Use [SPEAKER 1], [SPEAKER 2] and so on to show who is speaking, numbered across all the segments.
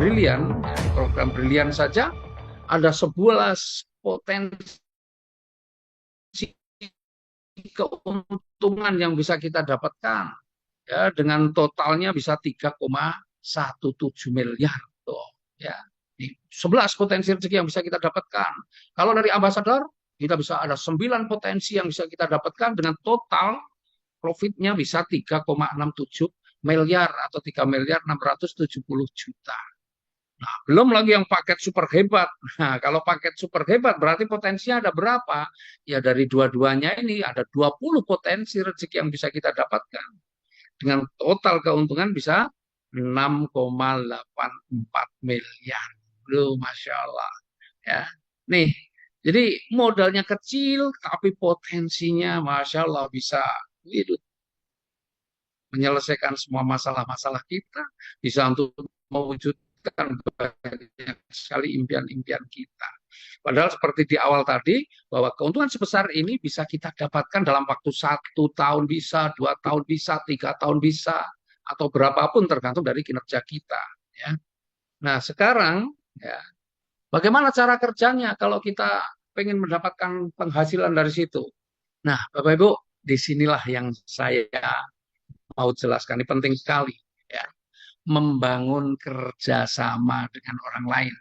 [SPEAKER 1] Brilian, ya, di program Brilian saja ada 11 potensi keuntungan yang bisa kita dapatkan, ya, dengan totalnya bisa 3,17 miliar tuh, ya. 11 potensi rezeki yang bisa kita dapatkan. Kalau dari ambasador, kita bisa ada 9 potensi yang bisa kita dapatkan dengan total profitnya bisa 3,67 miliar atau 3 miliar 670 juta. Nah, belum lagi yang paket super hebat. Nah, kalau paket super hebat berarti potensinya ada berapa? Ya dari dua-duanya ini ada 20 potensi rezeki yang bisa kita dapatkan. Dengan total keuntungan bisa 6,84 miliar. Loh, Masya Allah. Ya. Nih, jadi modalnya kecil tapi potensinya Masya Allah bisa menyelesaikan semua masalah-masalah kita, bisa untuk mewujudkan banyak sekali impian-impian kita. Padahal seperti di awal tadi, bahwa keuntungan sebesar ini bisa kita dapatkan dalam waktu 1 tahun bisa, 2 tahun bisa, 3 tahun bisa, atau berapapun tergantung dari kinerja kita. Ya. Nah sekarang, ya, bagaimana cara kerjanya kalau kita pengen mendapatkan penghasilan dari situ? Nah, Bapak Ibu, disinilah yang saya mau jelaskan, ini penting sekali, ya, membangun kerjasama dengan orang lain.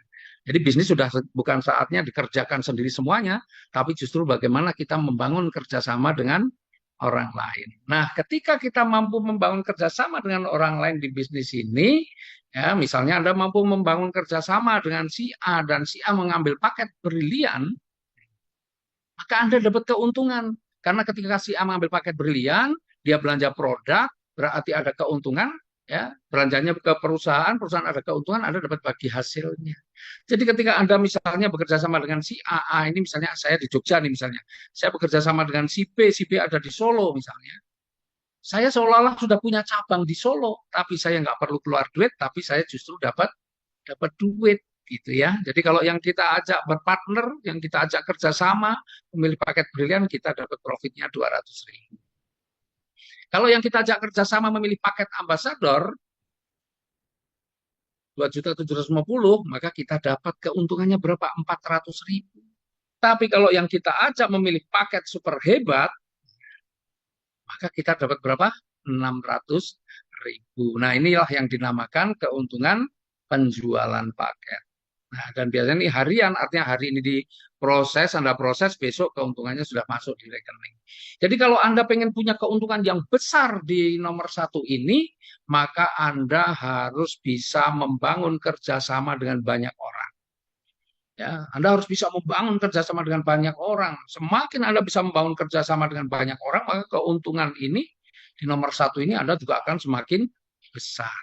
[SPEAKER 1] Jadi bisnis sudah bukan saatnya dikerjakan sendiri semuanya, tapi justru bagaimana kita membangun kerjasama dengan orang lain. Nah, ketika kita mampu membangun kerjasama dengan orang lain di bisnis ini, ya, misalnya Anda mampu membangun kerjasama dengan si A dan si A mengambil paket brilian, maka Anda dapat keuntungan. Karena ketika si A mengambil paket brilian, dia belanja produk, berarti ada keuntungan, ya, belanjanya ke perusahaan, perusahaan ada keuntungan, Anda dapat bagi hasilnya. Jadi ketika Anda misalnya bekerja sama dengan si A ini misalnya saya di Jogja nih misalnya, saya bekerja sama dengan si B ada di Solo misalnya, saya seolah-olah sudah punya cabang di Solo, tapi saya nggak perlu keluar duit, tapi saya justru dapat dapat duit gitu ya. Jadi kalau yang kita ajak berpartner, yang kita ajak kerjasama, memilih paket brilian, kita dapat profitnya 200.000. Kalau yang kita ajak kerjasama memilih paket ambasador, 2.750.000, maka kita dapat keuntungannya berapa? 400.000. Tapi kalau yang kita ajak memilih paket super hebat, maka kita dapat berapa? 600.000. Nah, inilah yang dinamakan keuntungan penjualan paket. Nah, dan biasanya ini harian, artinya hari ini diproses, Anda proses, besok keuntungannya sudah masuk di rekening. Jadi kalau Anda pengen punya keuntungan yang besar di nomor satu ini, maka Anda harus bisa membangun kerjasama dengan banyak orang. Ya, Anda harus bisa membangun kerjasama dengan banyak orang. Semakin Anda bisa membangun kerjasama dengan banyak orang, maka keuntungan ini di nomor satu ini Anda juga akan semakin besar.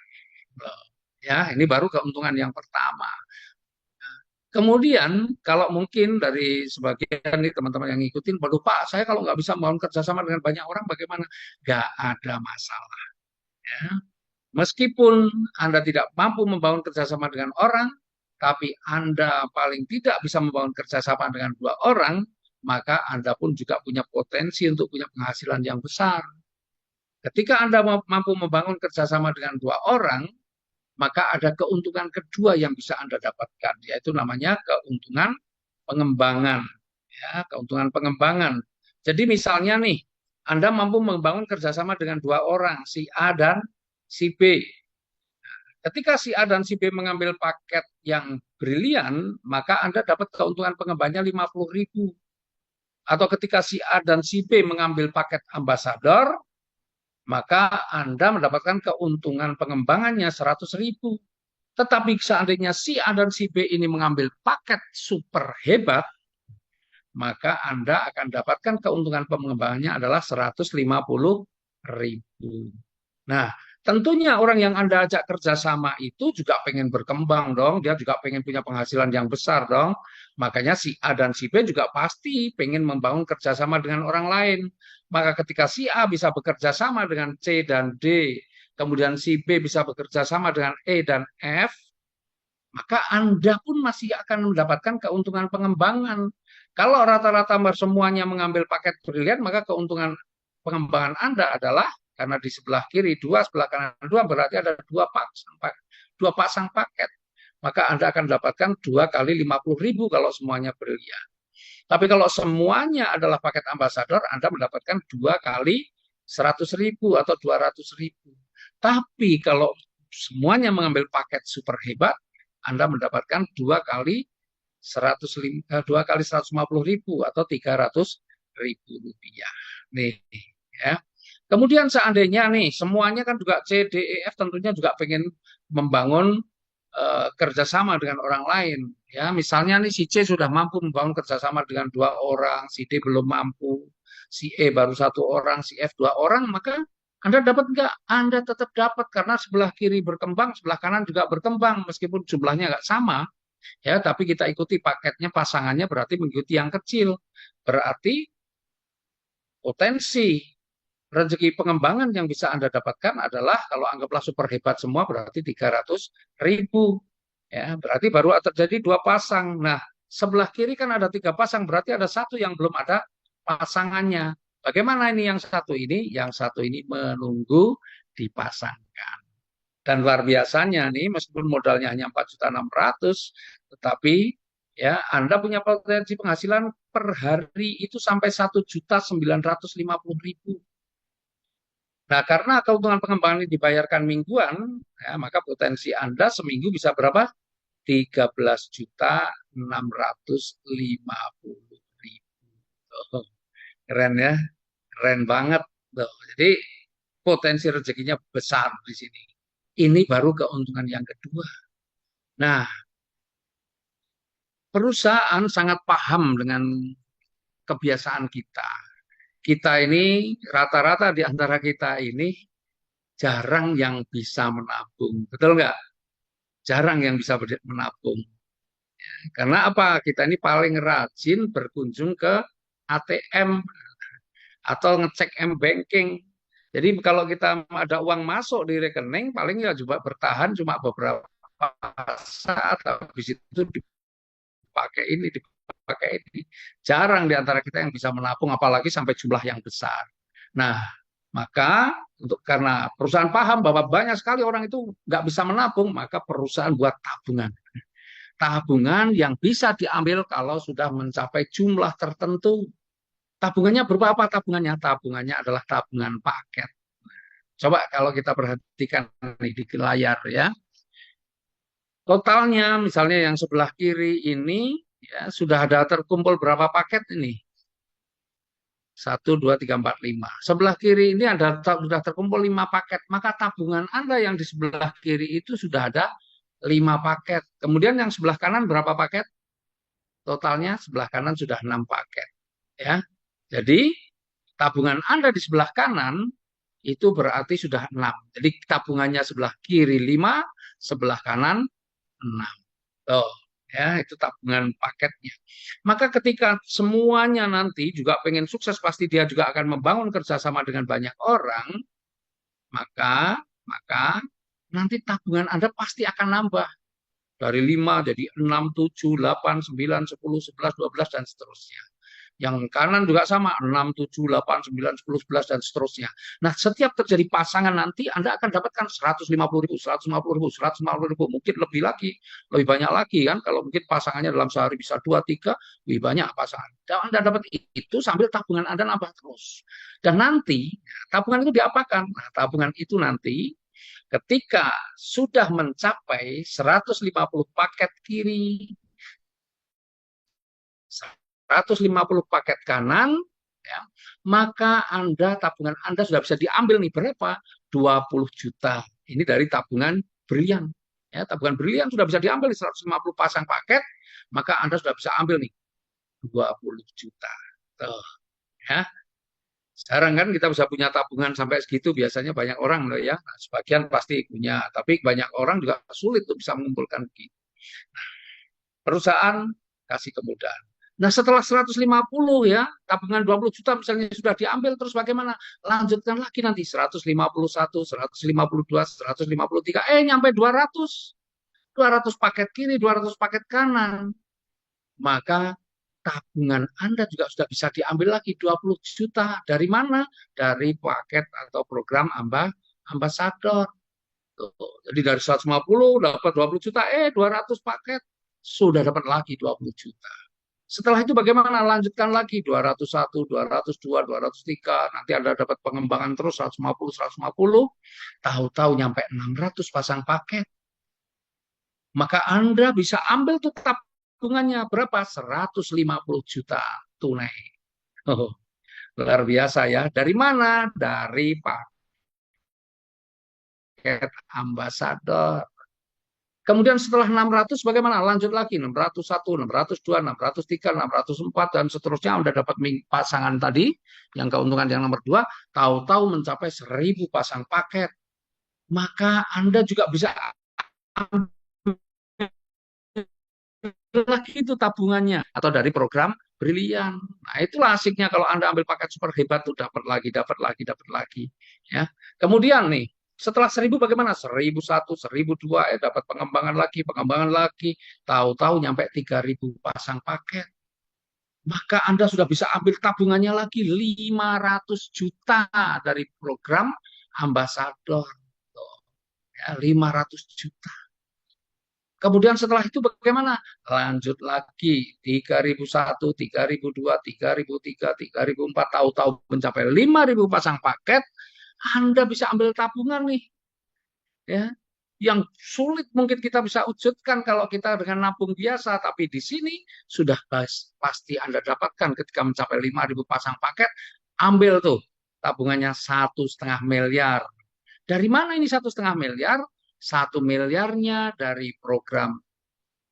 [SPEAKER 1] Ya, ini baru keuntungan yang pertama. Kemudian kalau mungkin dari sebagian nih teman-teman yang ngikutin, waduh Pak, saya kalau nggak bisa membangun kerjasama dengan banyak orang, bagaimana? Nggak ada masalah. Ya. Meskipun Anda tidak mampu membangun kerjasama dengan orang, tapi Anda paling tidak bisa membangun kerjasama dengan 2 orang, maka Anda pun juga punya potensi untuk punya penghasilan yang besar. Ketika Anda mampu membangun kerjasama dengan 2 orang, maka ada keuntungan kedua yang bisa Anda dapatkan, yaitu namanya keuntungan pengembangan. Ya, keuntungan pengembangan. Jadi misalnya nih, Anda mampu membangun kerjasama dengan 2 orang, si A dan si B. Ketika si A dan si B mengambil paket yang brilian, maka Anda dapat keuntungan pengembangannya 50.000. Atau ketika si A dan si B mengambil paket ambasador, maka Anda mendapatkan keuntungan pengembangannya 100.000. Tetapi seandainya si A dan si B ini mengambil paket super hebat, maka Anda akan dapatkan keuntungan pengembangannya adalah 150.000. Nah, tentunya orang yang Anda ajak kerjasama itu juga pengen berkembang dong, dia juga pengen punya penghasilan yang besar dong. Makanya si A dan si B juga pasti pengen membangun kerjasama dengan orang lain. Maka ketika si A bisa bekerja sama dengan C dan D, kemudian si B bisa bekerja sama dengan E dan F, maka Anda pun masih akan mendapatkan keuntungan pengembangan. Kalau rata-rata semuanya mengambil paket brilian, maka keuntungan pengembangan Anda adalah, karena di sebelah kiri 2, sebelah kanan 2, berarti ada 2 pasang paket. maka Anda akan mendapatkan 2 kali 50.000 kalau semuanya brilian. Tapi kalau semuanya adalah paket ambasador, Anda mendapatkan 2 kali 100.000 atau 200.000. Tapi kalau semuanya mengambil paket super hebat, Anda mendapatkan 2 kali 2 kali 150.000 atau 300.000 rupiah. Nih, ya. Kemudian seandainya nih semuanya kan juga C, D, E, F tentunya juga pengen membangun kerjasama dengan orang lain. Ya, misalnya nih si C sudah mampu membangun kerjasama dengan 2 orang, si D belum mampu, si E baru 1 orang, si F 2 orang, maka Anda dapat nggak? Anda tetap dapat karena sebelah kiri berkembang, sebelah kanan juga berkembang meskipun jumlahnya nggak sama. Ya, tapi kita ikuti paketnya, pasangannya berarti mengikuti yang kecil. Berarti potensi rezeki pengembangan yang bisa Anda dapatkan adalah kalau anggaplah super hebat semua berarti 300.000. Ya, berarti baru terjadi 2 pasang. Nah, sebelah kiri kan ada 3 pasang, berarti ada satu yang belum ada pasangannya. Bagaimana ini yang satu ini? Yang satu ini menunggu dipasangkan. Dan luar biasanya nih, meskipun modalnya hanya 4.600.000, tetapi ya Anda punya potensi penghasilan per hari itu sampai 1.950.000. Nah, karena keuntungan pengembangan ini dibayarkan mingguan, ya, maka potensi Anda seminggu bisa berapa? 13.650.000. Oh, keren ya, keren banget. Tuh. Jadi potensi rezekinya besar di sini. Ini baru keuntungan yang kedua. Nah, perusahaan sangat paham dengan kebiasaan kita. Kita ini, rata-rata di antara kita ini jarang yang bisa menabung. Betul nggak? Jarang yang bisa menabung. Karena apa? Kita ini paling rajin berkunjung ke ATM atau ngecek M-banking. Jadi kalau kita ada uang masuk di rekening, paling ya juga bertahan cuma beberapa saat, habis itu dipakai ini, dipakai ini. Jarang di antara kita yang bisa menabung, apalagi sampai jumlah yang besar. Nah, maka karena perusahaan paham bahwa banyak sekali orang itu nggak bisa menabung, maka perusahaan buat tabungan. Tabungan yang bisa diambil kalau sudah mencapai jumlah tertentu. Tabungannya berupa apa tabungannya? Tabungannya adalah tabungan paket. Coba kalau kita perhatikan di layar ya. Totalnya misalnya yang sebelah kiri ini ya sudah ada terkumpul berapa paket ini? 1, 2, 3, 4, 5. Sebelah kiri ini sudah terkumpul 5 paket. Maka tabungan Anda yang di sebelah kiri itu sudah ada 5 paket. Kemudian yang sebelah kanan berapa paket? Totalnya sebelah kanan sudah 6 paket. Ya. Jadi tabungan Anda di sebelah kanan itu berarti sudah 6. Jadi tabungannya sebelah kiri 5, sebelah kanan 6. Tuh, ya, itu tabungan paketnya. Maka ketika semuanya nanti juga pengen sukses, pasti dia juga akan membangun kerjasama dengan banyak orang, maka nanti tabungan Anda pasti akan nambah. Dari 5 jadi 6, 7, 8, 9, 10, 11, 12, dan seterusnya. Yang kanan juga sama, 6, 7, 8, 9, 10, 11, dan seterusnya. Nah, setiap terjadi pasangan nanti, Anda akan dapatkan 150.000, 150.000, 150.000, mungkin lebih lagi, lebih banyak lagi kan, kalau mungkin pasangannya dalam sehari bisa 2, 3, lebih banyak pasangan. Dan Anda dapat itu sambil tabungan Anda nambah terus. Dan nanti, tabungan itu diapakan? Nah, tabungan itu nanti, ketika sudah mencapai 150 paket kiri, 150 paket kanan, ya, maka tabungan Anda sudah bisa diambil nih berapa? 20 juta. Ini dari tabungan brilian. Ya, tabungan brilian sudah bisa diambil di 150 pasang paket, maka Anda sudah bisa ambil nih 20 juta. Tuh, ya. Sekarang kan kita bisa punya tabungan sampai segitu, biasanya banyak orang loh ya. Nah, sebagian pasti punya, tapi banyak orang juga sulit untuk bisa mengumpulkan begitu. Nah, perusahaan kasih kemudahan. Nah, setelah 150 ya, tabungan 20 juta misalnya sudah diambil, terus bagaimana? Lanjutkan lagi nanti 151, 152, 153, nyampe 200. 200 paket kiri, 200 paket kanan. Maka tabungan Anda juga sudah bisa diambil lagi 20 juta. Dari mana? Dari paket atau program ambasador. Tuh. Jadi dari 150 dapat 20 juta, 200 paket sudah dapat lagi 20 juta. Setelah itu bagaimana? Lanjutkan lagi 201, 202, 203. Nanti Anda dapat pengembangan terus 150, 150. Tahu-tahu nyampe 600 pasang paket. Maka Anda bisa ambil tuh tabungannya berapa? 150 juta tunai. Oh, luar biasa ya. Dari mana? Dari paket ambasador. Kemudian setelah 600 bagaimana? Lanjut lagi 601, 602, 603, 604 dan seterusnya Anda dapat pasangan tadi yang keuntungan yang nomor 2 tahu-tahu mencapai 1000 pasang paket. Maka Anda juga bisa ambil lagi itu tabungannya atau dari program Brilian. Nah, itulah asiknya kalau Anda ambil paket super hebat tuh dapat lagi, dapat lagi, dapat lagi. Ya. Kemudian nih, setelah 1000 bagaimana? 1001, 1002 dapat pengembangan lagi. Tahu-tahu nyampe 3000 pasang paket. Maka Anda sudah bisa ambil tabungannya lagi 500 juta dari program ambasador. Tuh, ya, 500 juta. Kemudian setelah itu bagaimana? Lanjut lagi 3001, 3002, 3003, 3004 tahu-tahu mencapai 5000 pasang paket, Anda bisa ambil tabungan nih. Ya. Yang sulit mungkin kita bisa wujudkan kalau kita dengan nabung biasa, tapi di sini sudah pasti Anda dapatkan ketika mencapai 5000 pasang paket, ambil tuh tabungannya 1,5 miliar. Dari mana ini 1,5 miliar? 1 miliarnya dari program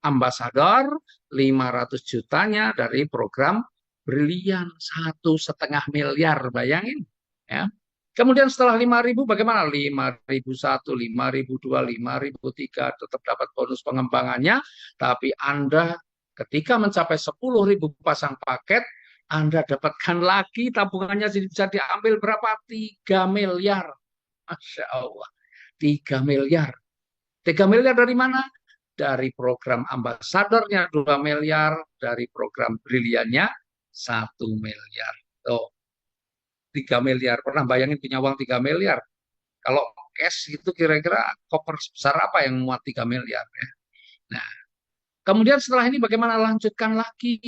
[SPEAKER 1] ambasador, 500 jutanya dari program Brilian, 1,5 miliar, bayangin. Ya. Kemudian setelah 5.000 bagaimana? 5.001, 5.002, 5.003 tetap dapat bonus pengembangannya, tapi Anda ketika mencapai 10.000 pasang paket, Anda dapatkan lagi tabungannya bisa diambil berapa? 3 miliar. Masya Allah, 3 miliar. 3 miliar dari mana? Dari program ambasadornya 2 miliar, dari program Briliannya 1 miliar. Tuh, 3 miliar. Pernah bayangin punya uang 3 miliar? Kalau cash itu kira-kira koper sebesar apa yang muat 3 miliar ya? Nah, kemudian setelah ini bagaimana lanjutkan lagi?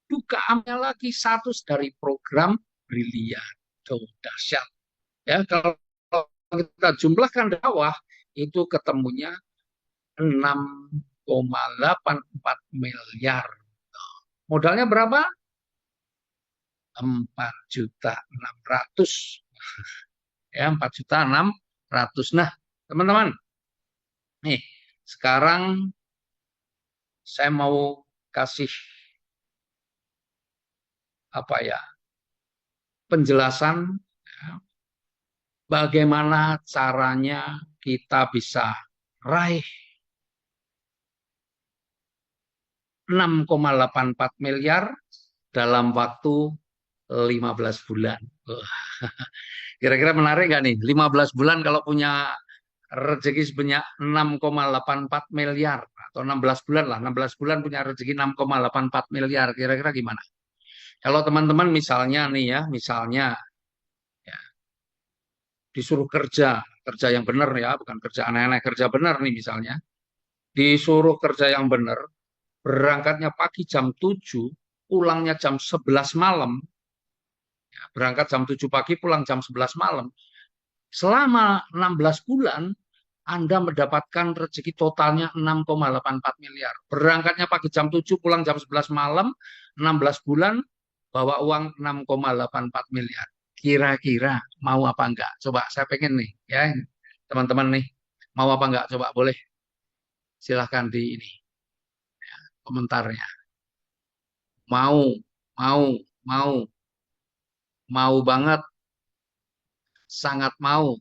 [SPEAKER 1] Buka amnya lagi satu dari program Brilian. Tuh, dahsyat. Ya, kalau kita jumlahkan dari bawah, itu ketemunya 6,84 miliar. Modalnya berapa? 4.600.000. Ya, 4.600.000. Nah, teman-teman, nih, sekarang saya mau kasih apa ya? Penjelasan ya, bagaimana caranya kita bisa raih 6,84 miliar dalam waktu 15 bulan. Kira-kira menarik nggak nih? 15 bulan kalau punya rezeki sebanyak 6,84 miliar atau 16 bulan lah. 16 bulan punya rezeki 6,84 miliar. Kira-kira gimana? Kalau teman-teman misalnya nih ya, misalnya ya, disuruh kerja, kerja yang benar ya, bukan kerja aneh-aneh, kerja benar nih misalnya. Disuruh kerja yang benar, berangkatnya pagi jam 7, pulangnya jam 11 malam, ya, berangkat jam 7 pagi, pulang jam 11 malam. Selama 16 bulan, Anda mendapatkan rezeki totalnya 6,84 miliar. Berangkatnya pagi jam 7, pulang jam 11 malam, 16 bulan, bawa uang 6,84 miliar. Kira-kira mau apa enggak? Coba saya pengen nih, ya teman-teman nih, mau apa enggak? Coba boleh silahkan di ini komentarnya. Mau, mau, mau, mau banget, sangat mau.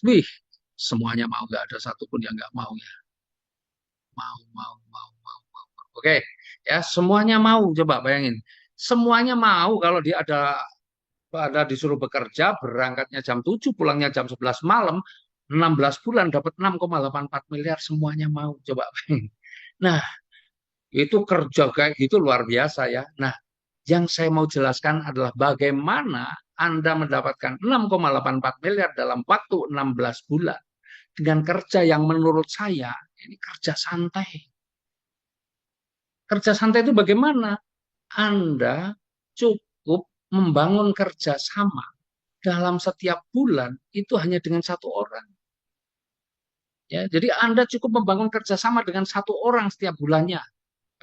[SPEAKER 1] Wih, semuanya mau, nggak ada satupun yang nggak mau ya. Mau. Oke, ya semuanya mau. Coba bayangin, semuanya mau kalau dia ada disuruh bekerja, berangkatnya jam 7, pulangnya jam 11 malam, 16 bulan dapat 6,84 miliar, semuanya mau. Coba bayangin. Nah, Itu kerja kayak gitu luar biasa ya. Nah, yang saya mau jelaskan adalah bagaimana Anda mendapatkan 6,84 miliar dalam waktu 16 bulan dengan kerja yang menurut saya ini kerja santai. Kerja santai itu bagaimana? Anda cukup membangun kerjasama dalam setiap bulan itu hanya dengan satu orang. Ya, jadi Anda cukup membangun kerjasama dengan satu orang setiap bulannya.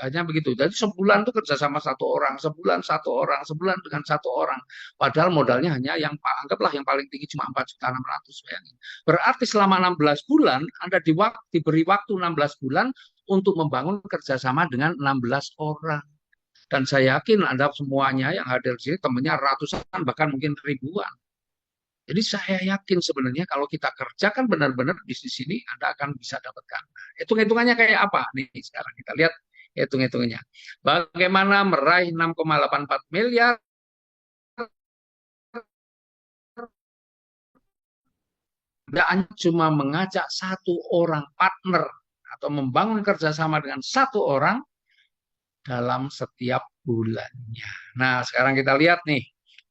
[SPEAKER 1] Hanya begitu. Jadi sebulan itu kerjasama satu orang, sebulan satu orang, sebulan dengan satu orang. Padahal modalnya hanya yang anggaplah yang paling tinggi cuma 4.600.000. Bayangin. Berarti selama 16 bulan Anda diberi waktu 16 bulan untuk membangun kerjasama dengan 16 orang. Dan saya yakin Anda semuanya yang hadir di sini temannya ratusan bahkan mungkin ribuan. Jadi saya yakin sebenarnya kalau kita kerjakan benar-benar bisnis ini, Anda akan bisa dapatkan. Hitung-hitungannya kayak apa? Nih sekarang kita lihat hitung-hitungannya. Bagaimana meraih 6,84 miliar? Anda cuma mengajak satu orang partner atau membangun kerjasama dengan satu orang dalam setiap bulannya. Nah, sekarang kita lihat nih.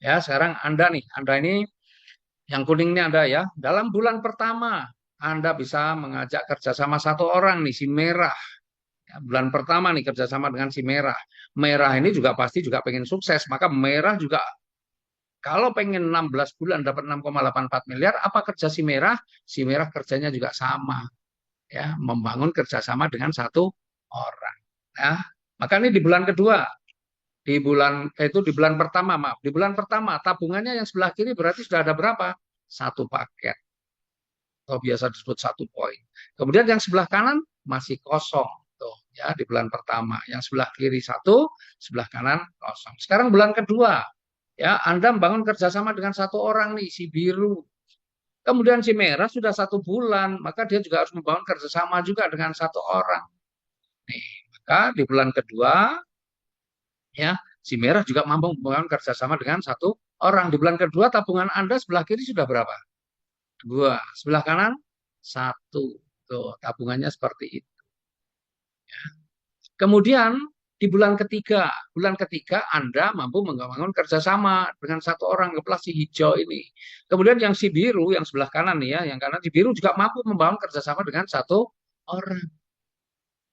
[SPEAKER 1] Ya, sekarang Anda ini yang kuning ini Anda ya. Dalam bulan pertama Anda bisa mengajak kerjasama satu orang nih, si merah. Ya, bulan pertama nih kerjasama dengan si merah. Merah ini juga pasti juga pengen sukses. Maka merah juga kalau pengen 16 bulan dapat 6,84 miliar, apa kerja si merah? Si merah kerjanya juga sama. Ya, membangun kerjasama dengan satu orang. Ya, maka ini di bulan kedua. Di bulan pertama, maaf. Di bulan pertama, tabungannya yang sebelah kiri berarti sudah ada berapa? Satu paket. Atau biasa disebut satu poin. Kemudian yang sebelah kanan masih kosong. Tuh, ya di bulan pertama. Yang sebelah kiri satu, sebelah kanan kosong. Sekarang bulan kedua, ya Anda membangun kerjasama dengan satu orang nih, si biru. Kemudian si merah sudah satu bulan, maka dia juga harus membangun kerjasama juga dengan satu orang. Nih, maka di bulan kedua, ya si merah juga mampu membangun kerjasama dengan satu orang. Di bulan kedua tabungan Anda sebelah kiri sudah berapa? Dua. Sebelah kanan satu. Tuh, tabungannya seperti itu. Kemudian di bulan ketiga Anda mampu membangun kerjasama dengan satu orang kepala si hijau ini. Kemudian yang si biru yang sebelah kanan nih ya, yang kanan si biru juga mampu membangun kerjasama dengan satu orang.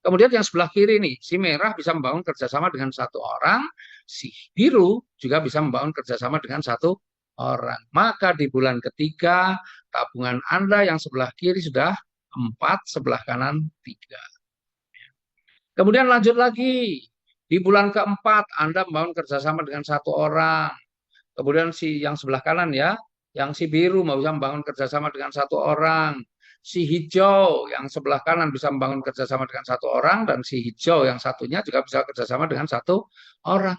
[SPEAKER 1] Kemudian yang sebelah kiri nih, si merah bisa membangun kerjasama dengan satu orang, si biru juga bisa membangun kerjasama dengan satu orang. Maka di bulan ketiga, tabungan Anda yang sebelah kiri sudah 4, sebelah kanan 3. Kemudian lanjut lagi, di bulan keempat Anda membangun kerjasama dengan satu orang. Kemudian si yang sebelah kanan ya, yang si biru mau bisa membangun kerjasama dengan satu orang. Si hijau yang sebelah kanan bisa membangun kerjasama dengan satu orang, dan si hijau yang satunya juga bisa kerjasama dengan satu orang.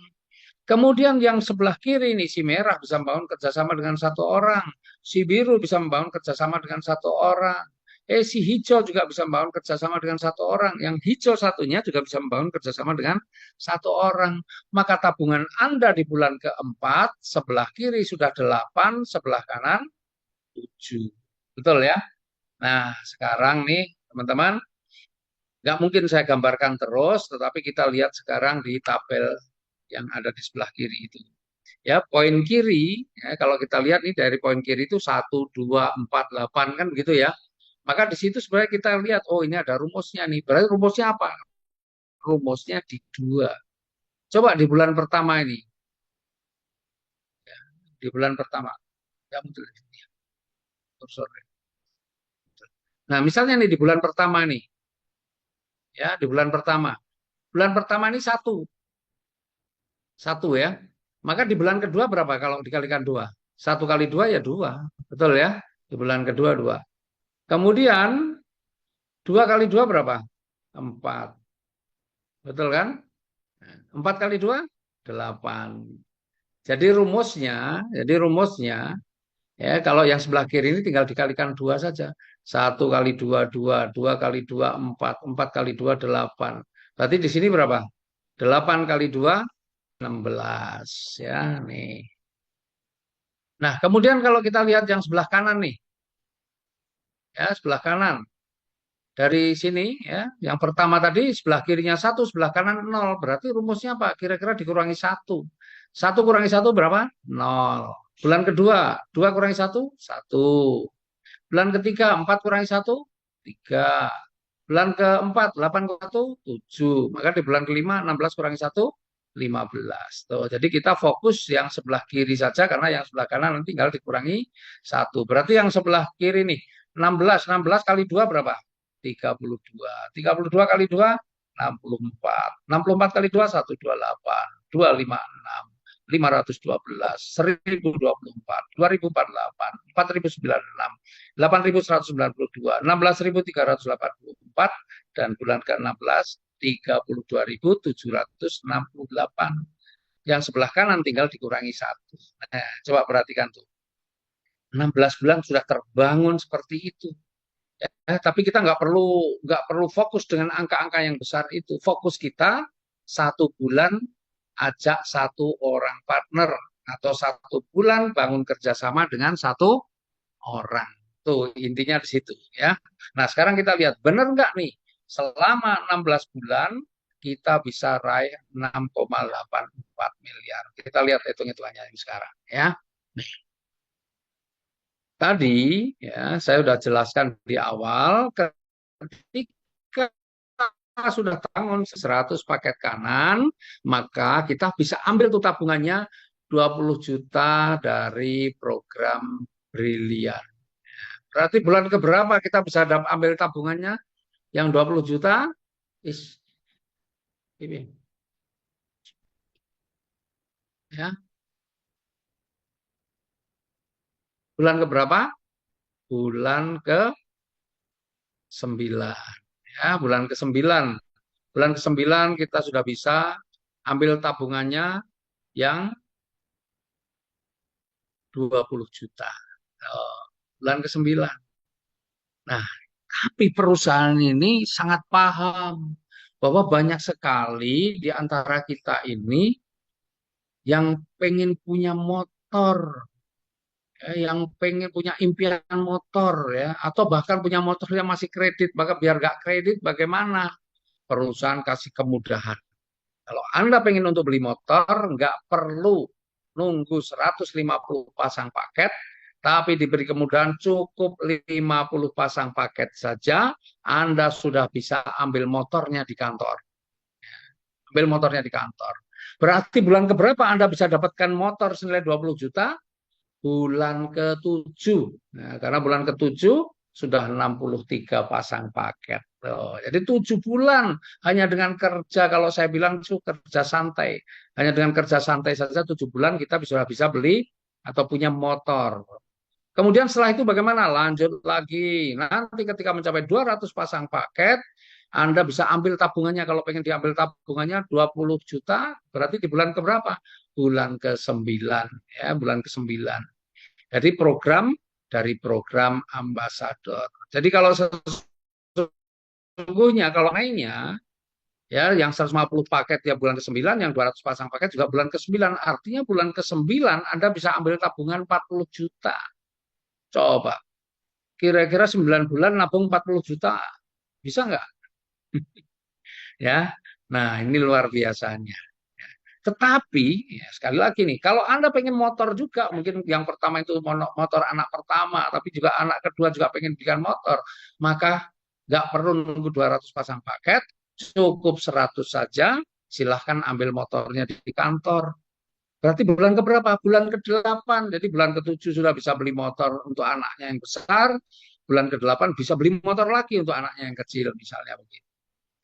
[SPEAKER 1] Kemudian yang sebelah kiri ini si merah bisa membangun kerjasama dengan satu orang, si biru bisa membangun kerjasama dengan satu orang. Si hijau juga bisa membangun kerjasama dengan satu orang. Yang hijau satunya juga bisa membangun kerjasama dengan satu orang. Maka tabungan Anda di bulan keempat, sebelah kiri sudah 8, sebelah kanan 7. Betul ya? Nah, sekarang nih teman-teman, nggak mungkin saya gambarkan terus, tetapi kita lihat sekarang di tabel yang ada di sebelah kiri itu. Ya, poin kiri, ya, kalau kita lihat nih dari poin kiri itu 1, 2, 4, 8 kan begitu ya. Maka di situ sebenarnya kita lihat, oh ini ada rumusnya nih. Berarti rumusnya apa? Rumusnya di 2. Coba di bulan pertama ini. Ya, di bulan pertama. Ya, muncul di sini. Kursor. Nah, misalnya nih di bulan pertama nih. Ya, di bulan pertama. Bulan pertama ini 1. 1 ya. Maka di bulan kedua berapa kalau dikalikan 2? 1 kali 2 ya 2. Betul ya? Di bulan kedua 2. Kemudian 2 kali 2 berapa? 4. Betul kan? 4 kali 2? 8. Jadi rumusnya, ya kalau yang sebelah kiri ini tinggal dikalikan 2 saja. 1 kali 2, 2. 2 kali 2, 4. 4 kali 2, 8. Berarti di sini berapa? 8 kali 2, 16. Ya, nih. Nah, kemudian kalau kita lihat yang sebelah kanan nih. Ya, sebelah kanan. dari sini ya. Yang pertama tadi sebelah kirinya 1, sebelah kanan 0. Berarti rumusnya apa? Kira-kira dikurangi 1. 1 kurangi 1 berapa? 0. Bulan kedua, 2 kurangi 1, 1. Bulan ketiga, 4 kurangi 1, 3. Bulan keempat, 8 kurangi 1, 7. Maka di bulan kelima, 16 kurangi 1, 15. Tuh, jadi kita fokus yang sebelah kiri saja karena yang sebelah kanan nanti tinggal dikurangi 1. Berarti yang sebelah kiri nih, 16. 16 kali 2 berapa? 32. 32 kali 2, 64. 64 kali 2, 128. 256. 512, 1024, 2048, 4096, 8192, 16384, dan bulan ke-16 32.768. Yang sebelah kanan tinggal dikurangi 1. Nah, coba perhatikan tuh. 16 bulan sudah terbangun seperti itu. Tapi kita nggak perlu fokus dengan angka-angka yang besar itu. Fokus kita 1 bulan ajak 1 orang partner atau 1 bulan bangun kerjasama dengan 1 orang. Tuh intinya di situ ya. Nah sekarang kita lihat benar nggak nih selama 16 bulan kita bisa raih 6,84 miliar. Kita lihat hitung-hitungannya sekarang ya. Nih, tadi ya saya sudah jelaskan di awal ketika sudah bangun 100 paket kanan, maka kita bisa ambil tuh tabungannya 20 juta dari program Brilian. Berarti bulan keberapa kita bisa ambil tabungannya yang 20 juta? Ini. Ya. Bulan keberapa? Bulan ke-9. Ya, bulan ke-9. Bulan ke-9 kita sudah bisa ambil tabungannya yang 20 juta. Bulan ke-9. Nah, tapi perusahaan ini sangat paham bahwa banyak sekali di antara kita ini yang pengen punya motor, yang pengen punya impian motor ya, atau bahkan punya motor yang masih kredit, maka biar nggak kredit bagaimana? Perusahaan kasih kemudahan. Kalau Anda pengen untuk beli motor, nggak perlu nunggu 150 pasang paket, tapi diberi kemudahan cukup 50 pasang paket saja, Anda sudah bisa ambil motornya di kantor. Ambil motornya di kantor. Berarti bulan keberapa Anda bisa dapatkan motor senilai 20 juta? Bulan ke-7. Nah, karena bulan ke-7 sudah 63 pasang paket. Jadi 7 bulan hanya dengan kerja, kalau saya bilang itu kerja santai. Hanya dengan kerja santai saja 7 bulan kita bisa beli atau punya motor. Kemudian setelah itu bagaimana? Lanjut lagi. Nanti ketika mencapai 200 pasang paket, Anda bisa ambil tabungannya. Kalau pengen diambil tabungannya 20 juta, berarti di bulan keberapa? Bulan ke-9. Ya, bulan ke-9. Jadi program dari program ambasador. Jadi kalau sesungguhnya kalau lainnya ya yang 150 paket ya bulan ke-9, yang 200 pasang paket juga bulan ke-9. Artinya bulan ke-9 Anda bisa ambil tabungan 40 juta. Coba, kira-kira 9 bulan nabung 40 juta. Bisa nggak? Ya, nah ini luar biasanya. Tetapi, ya, sekali lagi nih, kalau Anda pengen motor juga, mungkin yang pertama itu motor anak pertama, tapi juga anak kedua juga pengen belikan motor, maka nggak perlu nunggu 200 pasang paket, cukup 100 saja, silahkan ambil motornya di kantor. Berarti bulan keberapa? Bulan ke-8. Jadi bulan ke-7 sudah bisa beli motor untuk anaknya yang besar, bulan ke-8 bisa beli motor lagi untuk anaknya yang kecil, misalnya begitu.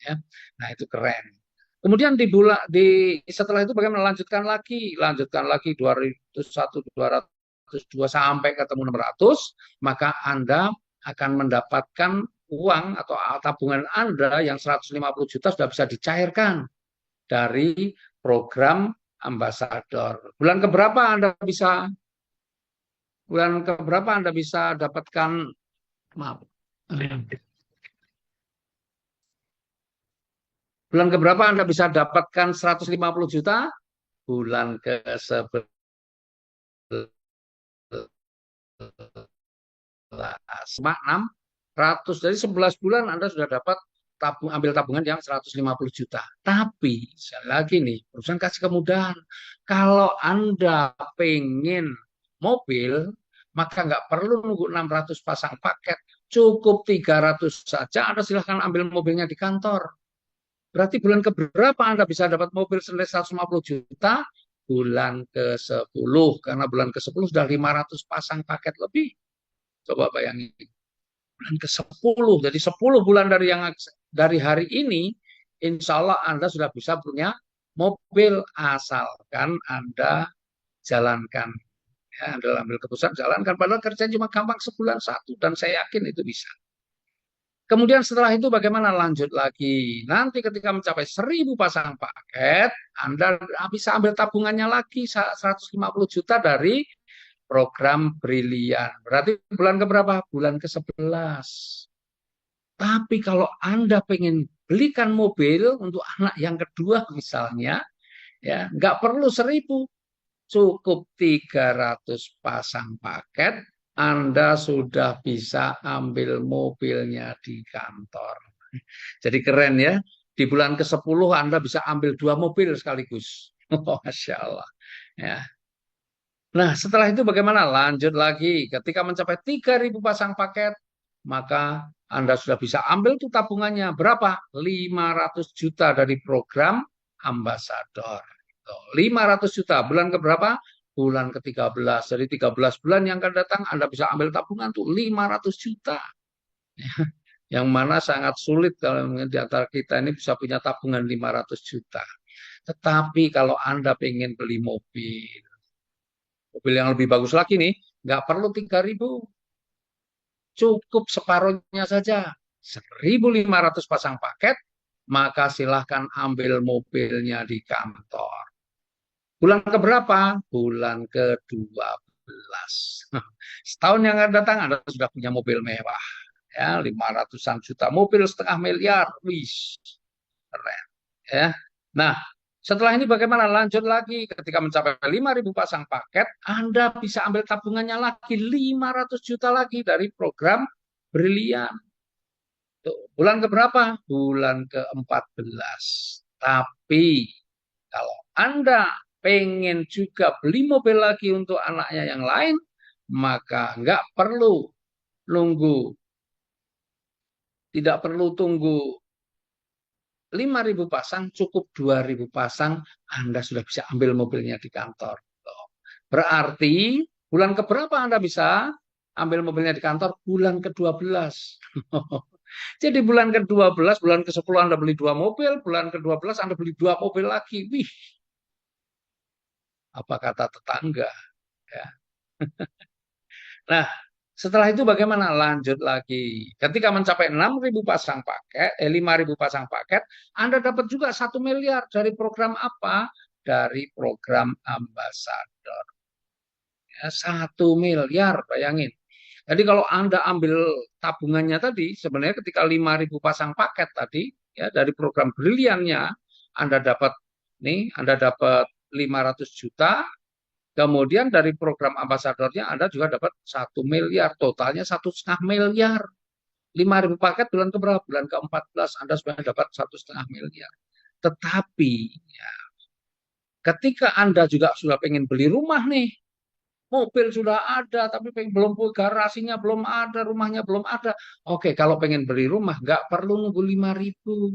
[SPEAKER 1] Ya. Nah, itu keren. Kemudian setelah itu bagaimana lanjutkan lagi 201, 202 sampai ketemu 600, maka Anda akan mendapatkan uang atau tabungan Anda yang 150 juta sudah bisa dicairkan dari program ambasador. Bulan keberapa Anda bisa dapatkan, maaf. Bulan keberapa Anda bisa dapatkan 150 juta? Bulan ke-11. 6 Dari 11 bulan Anda sudah dapat ambil tabungan yang 150 juta. Tapi sekali lagi nih, perusahaan kasih kemudahan. Kalau Anda pengen mobil, maka nggak perlu nunggu 600 pasang paket. Cukup 300 saja, Anda silahkan ambil mobilnya di kantor. Berarti bulan keberapa Anda bisa dapat mobil senilai 150 juta? Bulan ke-10. Karena bulan ke-10 sudah 500 pasang paket lebih. Coba bayangin. Bulan ke-10. Jadi 10 bulan dari hari ini, insya Allah Anda sudah bisa punya mobil asalkan Anda jalankan. Ya, Anda ambil keputusan jalankan. Padahal kerjaan cuma gampang sebulan satu. Dan saya yakin itu bisa. Kemudian setelah itu bagaimana lanjut lagi? Nanti ketika mencapai 1.000 pasang paket, Anda bisa ambil tabungannya lagi 150 juta dari program Brilian. Berarti bulan keberapa? Bulan ke-11. Tapi kalau Anda pengen belikan mobil untuk anak yang kedua misalnya, ya nggak perlu 1.000, cukup 300 pasang paket, Anda sudah bisa ambil mobilnya di kantor. Jadi keren ya. Di bulan ke-10 Anda bisa ambil 2 mobil sekaligus. Oh, Masya Allah. Ya. Nah, setelah itu bagaimana? Lanjut lagi. Ketika mencapai 3.000 pasang paket, maka Anda sudah bisa ambil tuh tabungannya. Berapa? 500 juta dari program ambasador. 500 juta. Bulan keberapa? Bulan ke-13. Jadi 13 bulan yang akan datang Anda bisa ambil tabungan tuh 500 juta. Yang mana sangat sulit kalau di antara kita ini bisa punya tabungan 500 juta. Tetapi kalau Anda pengen beli mobil yang lebih bagus lagi nih, nggak perlu 3.000, cukup separuhnya saja. 1.500 pasang paket, maka silahkan ambil mobilnya di kantor. Bulan keberapa? Bulan ke-12. Setahun yang akan datang Anda sudah punya mobil mewah. Ya, 500-an juta. Mobil 0,5 miliar. Wih, keren. Ya. Nah, setelah ini bagaimana? Lanjut lagi. Ketika mencapai 5.000 pasang paket, Anda bisa ambil tabungannya lagi 500 juta lagi dari program Brilian. Tuh, bulan keberapa? Bulan ke-14. Tapi kalau Anda pengen juga beli mobil lagi untuk anaknya yang lain, maka nggak perlu nunggu, tidak perlu tunggu 5.000 pasang, cukup 2.000 pasang, Anda sudah bisa ambil mobilnya di kantor. Berarti bulan keberapa Anda bisa ambil mobilnya di kantor? Bulan ke-12. Jadi bulan ke-12, bulan ke-10 Anda beli 2 mobil, bulan ke-12 Anda beli 2 mobil lagi. Wih, apa kata tetangga? Ya. Nah, setelah itu bagaimana? Lanjut lagi. Ketika mencapai 6.000 pasang paket, 5.000 pasang paket, Anda dapat juga 1 miliar dari program apa? Dari program ambasador. Ya, 1 miliar, bayangin. Jadi kalau Anda ambil tabungannya tadi, sebenarnya ketika 5.000 pasang paket tadi, ya dari program Briliannya, Anda dapat 500 juta. Kemudian dari program ambasadornya Anda juga dapat 1 miliar, totalnya 1,5 miliar. 5.000 paket bulan keberapa? Bulan ke-14 Anda sudah dapat 1,5 miliar. Tetapi ya, ketika Anda juga sudah pengen beli rumah nih, mobil sudah ada, tapi belum garasinya belum ada, rumahnya belum ada. Oke, kalau pengen beli rumah nggak perlu nunggu 5.000,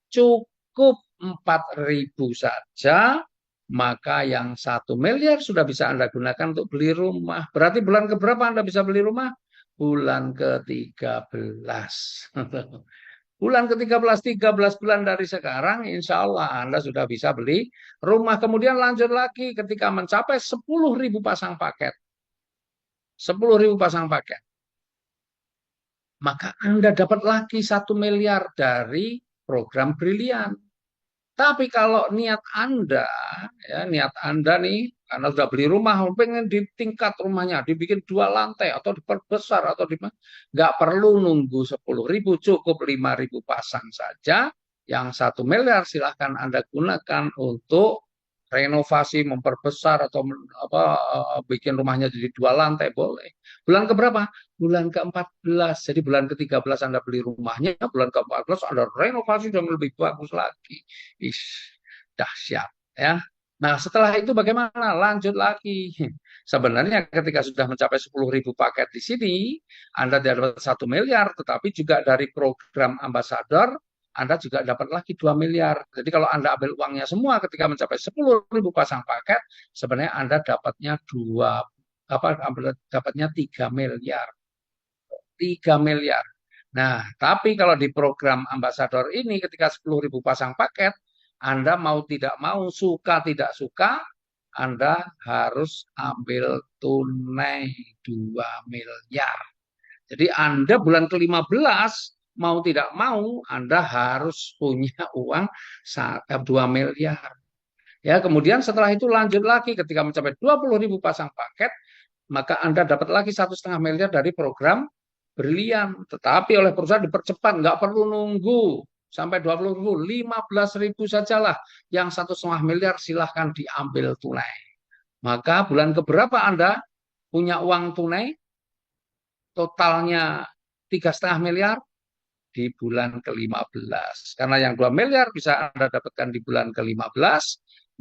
[SPEAKER 1] cukup 4.000 saja, maka yang 1 miliar sudah bisa Anda gunakan untuk beli rumah. Berarti bulan keberapa Anda bisa beli rumah? Bulan ke-13. Bulan ke-13, 13 bulan dari sekarang, insya Allah Anda sudah bisa beli rumah. Kemudian lanjut lagi ketika mencapai 10.000 pasang paket. 10.000 pasang paket. Maka Anda dapat lagi 1 miliar dari program Brilian. Tapi kalau niat Anda nih, karena sudah beli rumah, pengen ditingkat rumahnya, dibikin 2 lantai atau diperbesar atau nggak perlu nunggu 10.000, cukup 5.000 pasang saja. Yang 1 miliar silahkan Anda gunakan untuk renovasi, memperbesar atau apa bikin rumahnya jadi 2 lantai boleh. Bulan keberapa? Bulan ke-14. Jadi bulan ke-13 Anda beli rumahnya, bulan ke-14 Anda renovasi dan lebih bagus lagi. Ish, dahsyat ya. Nah, setelah itu bagaimana? Lanjut lagi. Sebenarnya ketika sudah mencapai 10.000 paket di sini, Anda dapat 1 miliar, tetapi juga dari program ambasador anda juga dapat lagi 2 miliar. Jadi kalau Anda ambil uangnya semua ketika mencapai 10.000 pasang paket, sebenarnya Anda dapatnya dapatnya 3 miliar. 3 miliar. Nah, tapi kalau di program ambasador ini ketika 10.000 pasang paket, Anda mau tidak mau, suka tidak suka, Anda harus ambil tunai 2 miliar. Jadi Anda bulan ke-15 mau tidak mau Anda harus punya uang 2 miliar. Ya, kemudian setelah itu lanjut lagi ketika mencapai 20.000 pasang paket, maka Anda dapat lagi 1,5 miliar dari program Brilian. Tetapi oleh perusahaan dipercepat, nggak perlu nunggu sampai 20.000, 15.000 sajalah. Yang 1,5 miliar silahkan diambil tunai. Maka bulan keberapa Anda punya uang tunai? Totalnya 3,5 miliar di bulan ke-15. Karena yang 2 miliar bisa Anda dapatkan di bulan ke-15,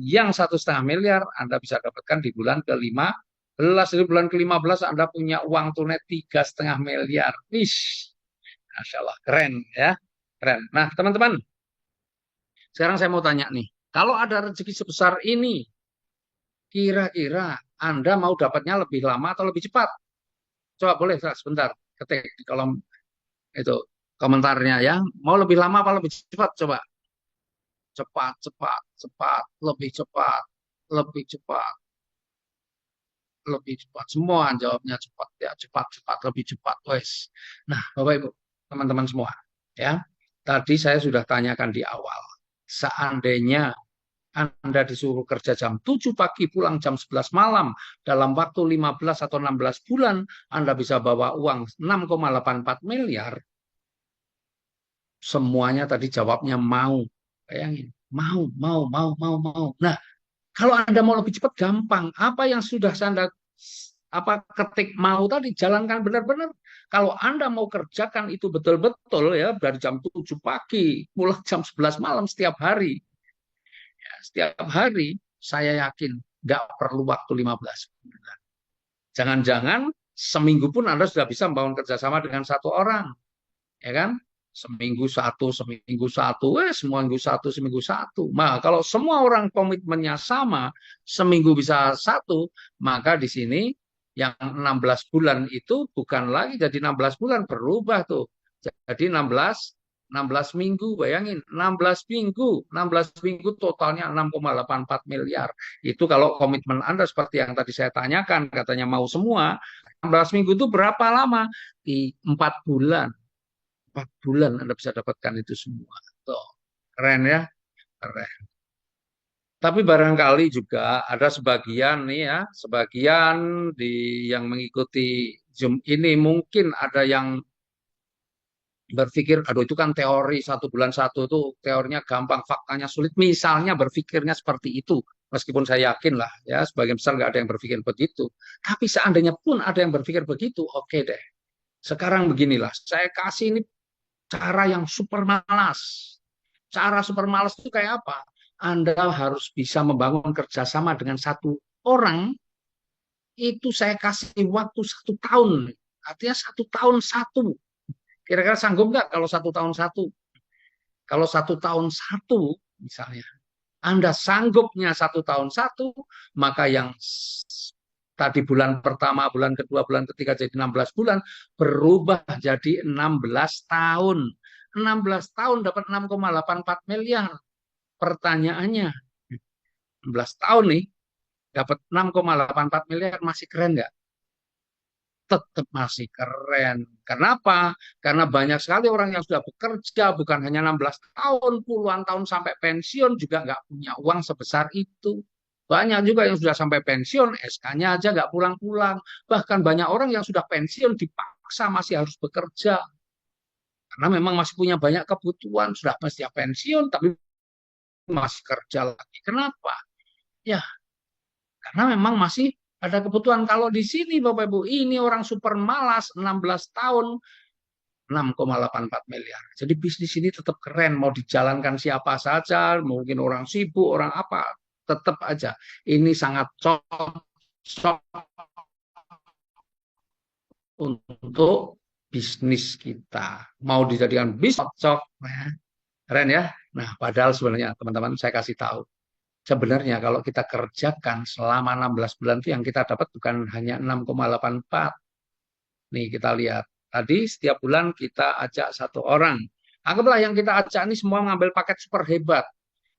[SPEAKER 1] yang 1,5 miliar Anda bisa dapatkan di bulan ke-15. Di bulan ke-15 Anda punya uang tunai 3,5 miliar. Wish, Masya Allah, keren ya. Keren. Nah, teman-teman, sekarang saya mau tanya nih, kalau ada rezeki sebesar ini, kira-kira Anda mau dapatnya lebih lama atau lebih cepat? Coba boleh sebentar ketik di kolom itu komentarnya ya. Mau lebih lama apa lebih cepat? Coba. Cepat, cepat, cepat, lebih cepat, lebih cepat, lebih cepat. Semua jawabnya cepat ya, cepat, cepat, lebih cepat, wes. Nah, Bapak Ibu, teman-teman semua, ya. Tadi saya sudah tanyakan di awal. Seandainya Anda disuruh kerja jam 7 pagi, pulang jam 11 malam, dalam waktu 15 atau 16 bulan, Anda bisa bawa uang 6,84 miliar, semuanya tadi jawabnya mau. Bayangin, mau. Nah, kalau Anda mau lebih cepat, gampang. Apa yang sudah Anda ketik mau tadi, jalankan benar-benar. Kalau Anda mau kerjakan itu betul-betul ya, dari jam 7 pagi, pulang jam 11 malam setiap hari. Ya, setiap hari, saya yakin nggak perlu waktu 15 bulan. Jangan-jangan seminggu pun Anda sudah bisa membangun kerjasama dengan satu orang. Ya kan? Seminggu satu, seminggu satu. Nah, kalau semua orang komitmennya sama, seminggu bisa satu, maka di sini yang 16 bulan itu bukan lagi jadi 16 bulan, berubah tuh. Jadi 16 minggu, bayangin, 16 minggu, 16 minggu totalnya 6,84 miliar. Itu kalau komitmen Anda seperti yang tadi saya tanyakan, katanya mau semua, 16 minggu itu berapa lama? Di 4 bulan. 4 bulan Anda bisa dapatkan itu semua. Tuh, keren ya, keren. Tapi barangkali juga ada sebagian nih ya, sebagian yang mengikuti Zoom ini mungkin ada yang berpikir, aduh itu kan teori 1 bulan satu itu teorinya gampang, faktanya sulit. Misalnya berpikirnya seperti itu, meskipun saya yakin lah ya, sebagian besar nggak ada yang berpikir begitu. Tapi seandainya pun ada yang berpikir begitu, oke deh. Sekarang beginilah, saya kasih ini cara yang super malas. Cara super malas itu kayak apa? Anda harus bisa membangun kerjasama dengan satu orang, itu saya kasih waktu 1 tahun. Artinya 1 tahun satu. Kira-kira sanggup nggak kalau 1 tahun satu? Kalau 1 tahun satu, misalnya, Anda sanggupnya 1 tahun satu, maka yang tadi bulan pertama, bulan kedua, bulan ketiga jadi 16 bulan, berubah jadi 16 tahun. 16 tahun dapat 6,84 miliar. Pertanyaannya, 16 tahun nih, dapat 6,84 miliar, masih keren nggak? Tetap masih keren. Kenapa? Karena banyak sekali orang yang sudah bekerja, bukan hanya 16 tahun, puluhan tahun sampai pensiun, juga nggak punya uang sebesar itu. Banyak juga yang sudah sampai pensiun, SK-nya aja nggak pulang-pulang. Bahkan banyak orang yang sudah pensiun dipaksa masih harus bekerja. Karena memang masih punya banyak kebutuhan, sudah pasti pensiun, tapi masih kerja lagi. Kenapa? Ya, karena memang masih ada kebutuhan. Kalau di sini Bapak Ibu, ini orang super malas 16 tahun 6,84 miliar. Jadi bisnis ini tetap keren, mau dijalankan siapa saja, mungkin orang sibuk, orang apa, tetap aja. Ini sangat cocok untuk bisnis kita. Mau dijadikan bisnis cocok, ya. Keren ya. Nah, padahal sebenarnya teman-teman saya kasih tahu. Sebenarnya kalau kita kerjakan selama 16 bulan itu yang kita dapat bukan hanya 6,84. Nih kita lihat. Tadi setiap bulan kita ajak satu orang. Anggaplah yang kita ajak ini semua mengambil paket super hebat.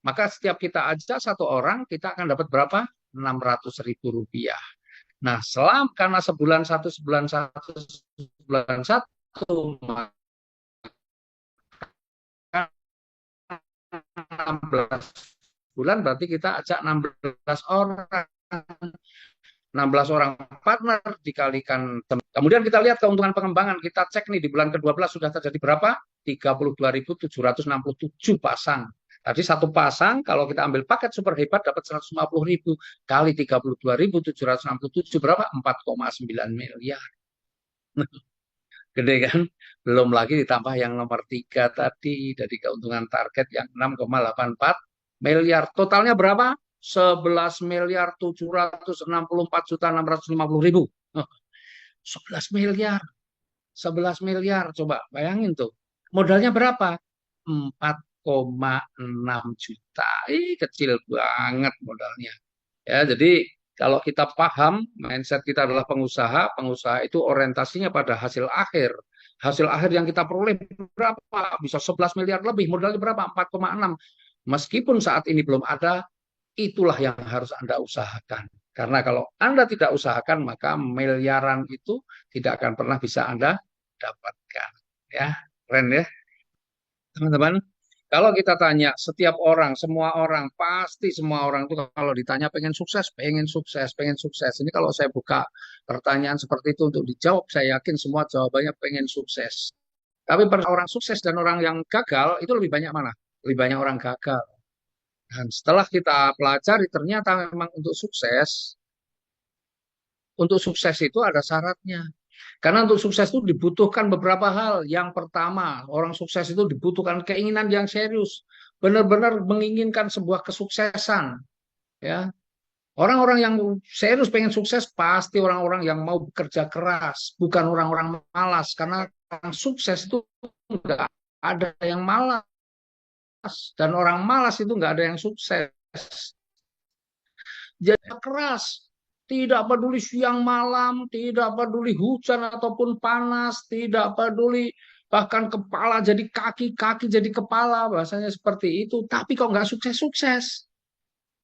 [SPEAKER 1] Maka setiap kita ajak satu orang, kita akan dapat berapa? 600.000 rupiah. Nah, karena sebulan satu, maka 16 bulan berarti kita ajak 16 orang. 16 orang partner dikalikan. Kemudian kita lihat keuntungan pengembangan. Kita cek nih di bulan ke-12 sudah terjadi berapa? 32.767 pasang. Tadi satu pasang kalau kita ambil paket super hebat dapat 150.000 kali 32.767 berapa? 4,9 miliar. Gede kan? Belum lagi ditambah yang nomor 3 tadi dari keuntungan target yang 6,84 miliar. Totalnya berapa? 11.764.650.000. Oh, 11 miliar. 11 miliar. Coba bayangin tuh. Modalnya berapa? 4,6 juta. Kecil banget modalnya. Ya, jadi kalau kita paham mindset kita adalah pengusaha, pengusaha itu orientasinya pada hasil akhir. Hasil akhir yang kita peroleh berapa? Bisa 11 miliar lebih, modalnya berapa? 4,6. Meskipun saat ini belum ada, itulah yang harus Anda usahakan. Karena kalau Anda tidak usahakan, maka miliaran itu tidak akan pernah bisa Anda dapatkan. Ya, keren ya, teman-teman. Kalau kita tanya setiap orang, semua orang, pasti semua orang itu kalau ditanya pengen sukses, pengen sukses, pengen sukses. Ini kalau saya buka pertanyaan seperti itu untuk dijawab, saya yakin semua jawabannya pengen sukses. Tapi orang sukses dan orang yang gagal itu lebih banyak mana? Lebih banyak orang gagal. Dan setelah kita pelajari ternyata memang untuk sukses itu ada syaratnya. Karena untuk sukses itu dibutuhkan beberapa hal. Yang pertama, orang sukses itu dibutuhkan keinginan yang serius, benar-benar menginginkan sebuah kesuksesan. Ya, orang-orang yang serius pengen sukses pasti orang-orang yang mau bekerja keras, bukan orang-orang malas. Karena orang sukses itu nggak ada yang malas dan orang malas itu nggak ada yang sukses. Jadi keras, tidak peduli siang malam, tidak peduli hujan ataupun panas, tidak peduli bahkan kepala jadi kaki, kaki jadi kepala, bahasanya seperti itu. Tapi kok nggak sukses-sukses?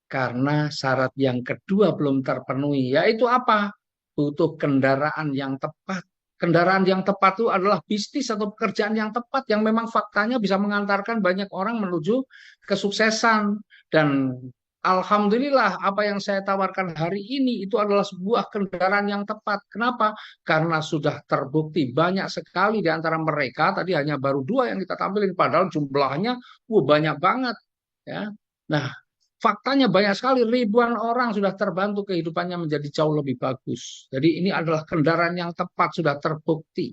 [SPEAKER 1] Karena syarat yang kedua belum terpenuhi, yaitu apa? Butuh kendaraan yang tepat. Kendaraan yang tepat itu adalah bisnis atau pekerjaan yang tepat yang memang faktanya bisa mengantarkan banyak orang menuju kesuksesan. Dan alhamdulillah apa yang saya tawarkan hari ini itu adalah sebuah kendaraan yang tepat. Kenapa? Karena sudah terbukti banyak sekali di antara mereka, tadi hanya baru dua yang kita tampilkan, padahal jumlahnya banyak banget. Ya. Nah, faktanya banyak sekali, ribuan orang sudah terbantu kehidupannya menjadi jauh lebih bagus. Jadi ini adalah kendaraan yang tepat, sudah terbukti.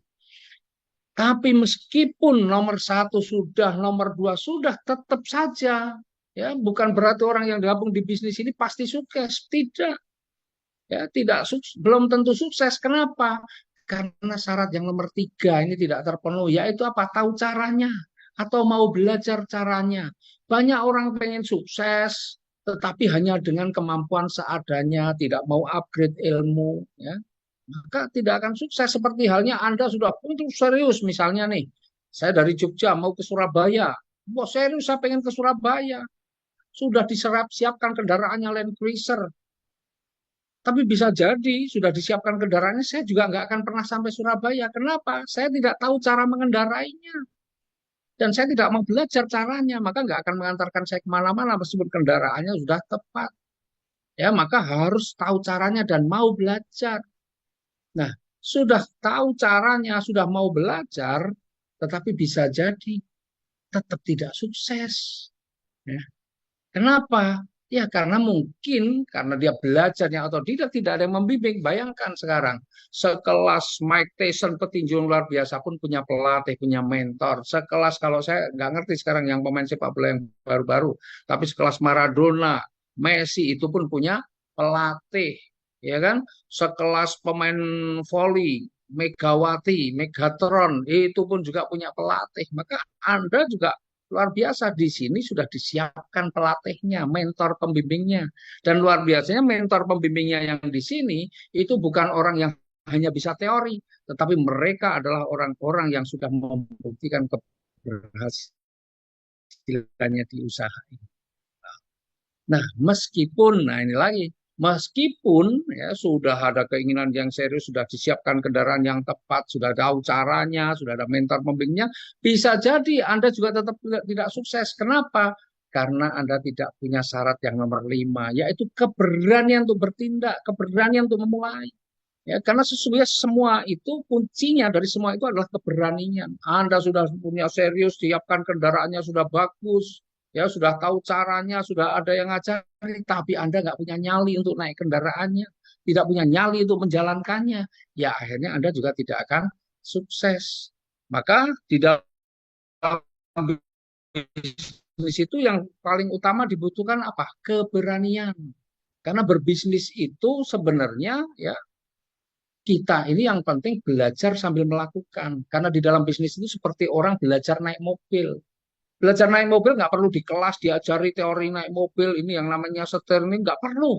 [SPEAKER 1] Tapi meskipun nomor satu sudah, nomor dua sudah, tetap saja. Ya, bukan berarti orang yang gabung di bisnis ini pasti sukses. Tidak. Ya, tidak belum tentu sukses. Kenapa? Karena syarat yang nomor tiga ini tidak terpenuhi, yaitu apa? Tahu caranya atau mau belajar caranya. Banyak orang pengen sukses, tetapi hanya dengan kemampuan seadanya, tidak mau upgrade ilmu, ya. Maka tidak akan sukses. Seperti halnya Anda sudah untuk serius, misalnya nih, saya dari Jogja mau ke Surabaya. Wah, serius saya pengen ke Surabaya. Sudah diserap siapkan kendaraannya Land Cruiser. Tapi bisa jadi sudah disiapkan kendaraannya, saya juga nggak akan pernah sampai Surabaya. Kenapa? Saya tidak tahu cara mengendarainya. Dan saya tidak mau belajar caranya, maka nggak akan mengantarkan saya kemana-mana meskipun kendaraannya sudah tepat. Ya, maka harus tahu caranya dan mau belajar. Nah, sudah tahu caranya, sudah mau belajar, tetapi bisa jadi tetap tidak sukses. Ya. Kenapa? Ya karena mungkin karena dia belajarnya atau tidak ada yang membimbing. Bayangkan sekarang sekelas Mike Tyson petinju luar biasa pun punya pelatih, punya mentor. Sekelas kalau saya nggak ngerti sekarang yang pemain sepak bola yang baru-baru, tapi sekelas Maradona, Messi itu pun punya pelatih, ya kan? Sekelas pemain voli, Megawati, Megatron itu pun juga punya pelatih. Maka Anda juga luar biasa, di sini sudah disiapkan pelatihnya, mentor pembimbingnya. Dan luar biasanya mentor pembimbingnya yang di sini itu bukan orang yang hanya bisa teori, tetapi mereka adalah orang-orang yang sudah membuktikan keberhasilannya di usaha ini. Nah, nah ini lagi, meskipun ya sudah ada keinginan yang serius, sudah disiapkan kendaraan yang tepat, sudah tahu caranya, sudah ada mentor pembimbingnya, bisa jadi Anda juga tetap tidak sukses. Kenapa? Karena Anda tidak punya syarat yang nomor 5, yaitu keberanian untuk bertindak, keberanian untuk memulai. Ya, karena sesungguhnya semua itu kuncinya dari semua itu adalah keberanian. Anda sudah punya serius, siapkan kendaraannya sudah bagus, ya sudah tahu caranya, sudah ada yang ngajari, tapi Anda nggak punya nyali untuk naik kendaraannya, tidak punya nyali untuk menjalankannya, ya akhirnya Anda juga tidak akan sukses. Maka di dalam bisnis itu yang paling utama dibutuhkan apa? Keberanian. Karena berbisnis itu sebenarnya ya kita ini yang penting belajar sambil melakukan. Karena di dalam bisnis itu seperti orang belajar naik mobil. Belajar naik mobil nggak perlu di kelas diajari teori naik mobil. Ini yang namanya setir ini nggak perlu.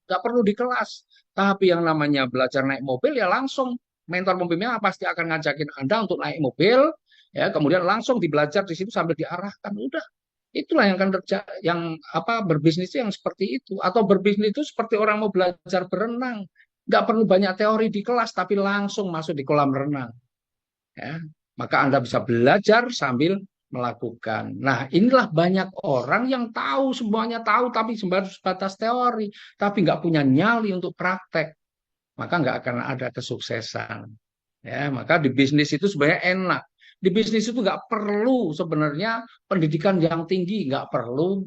[SPEAKER 1] Nggak perlu di kelas. Tapi yang namanya belajar naik mobil ya langsung. Mentor pembimbingnya pasti akan ngajakin Anda untuk naik mobil. Ya, kemudian langsung dibelajar di situ sambil diarahkan. Udah. Itulah yang akan terjadi, yang apa berbisnis itu yang seperti itu. Atau berbisnis itu seperti orang mau belajar berenang, nggak perlu banyak teori di kelas, tapi langsung masuk di kolam renang. Ya. Maka Anda bisa belajar sambil melakukan. Nah, inilah banyak orang yang tahu, semuanya tahu, tapi sebatas teori, tapi nggak punya nyali untuk praktek. Maka nggak akan ada kesuksesan. Ya, maka di bisnis itu sebenarnya enak. Di bisnis itu nggak perlu sebenarnya pendidikan yang tinggi, nggak perlu.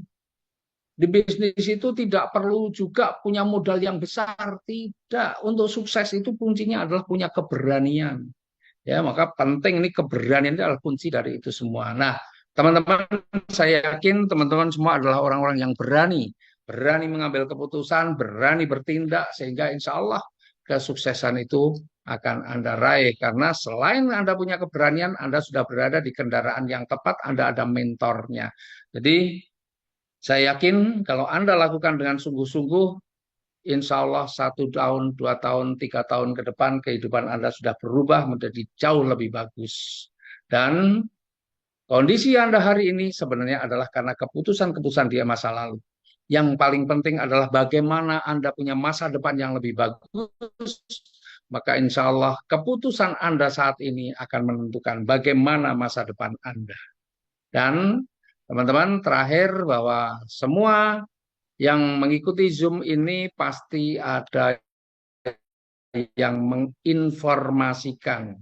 [SPEAKER 1] Di bisnis itu tidak perlu juga punya modal yang besar, tidak. Untuk sukses itu kuncinya adalah punya keberanian. Ya, maka penting ini keberanian itu adalah kunci dari itu semua. Nah, teman-teman, saya yakin teman-teman semua adalah orang-orang yang berani, berani mengambil keputusan, berani bertindak, sehingga insya Allah kesuksesan itu akan Anda raih. Karena selain Anda punya keberanian, Anda sudah berada di kendaraan yang tepat, Anda ada mentornya. Jadi, saya yakin kalau Anda lakukan dengan sungguh-sungguh, insya Allah 1 tahun, 2 tahun, 3 tahun ke depan kehidupan Anda sudah berubah menjadi jauh lebih bagus. Dan kondisi Anda hari ini sebenarnya adalah karena keputusan-keputusan di masa lalu. Yang paling penting adalah bagaimana Anda punya masa depan yang lebih bagus. Maka insya Allah keputusan Anda saat ini akan menentukan bagaimana masa depan Anda. Dan teman-teman terakhir bahwa semua yang mengikuti Zoom ini pasti ada yang menginformasikan.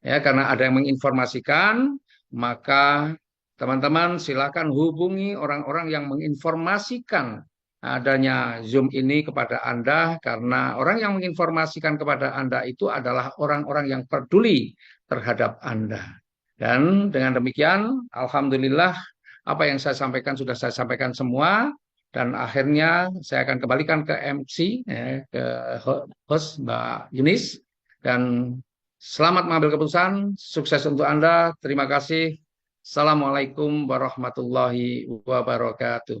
[SPEAKER 1] Ya, karena ada yang menginformasikan, maka teman-teman silakan hubungi orang-orang yang menginformasikan adanya Zoom ini kepada Anda, karena orang yang menginformasikan kepada Anda itu adalah orang-orang yang peduli terhadap Anda. Dan dengan demikian, alhamdulillah apa yang saya sampaikan sudah saya sampaikan semua. Dan akhirnya saya akan kembalikan ke MC, ke host Mbak Yunis. Dan selamat mengambil keputusan, sukses untuk Anda. Terima kasih. Assalamualaikum warahmatullahi wabarakatuh.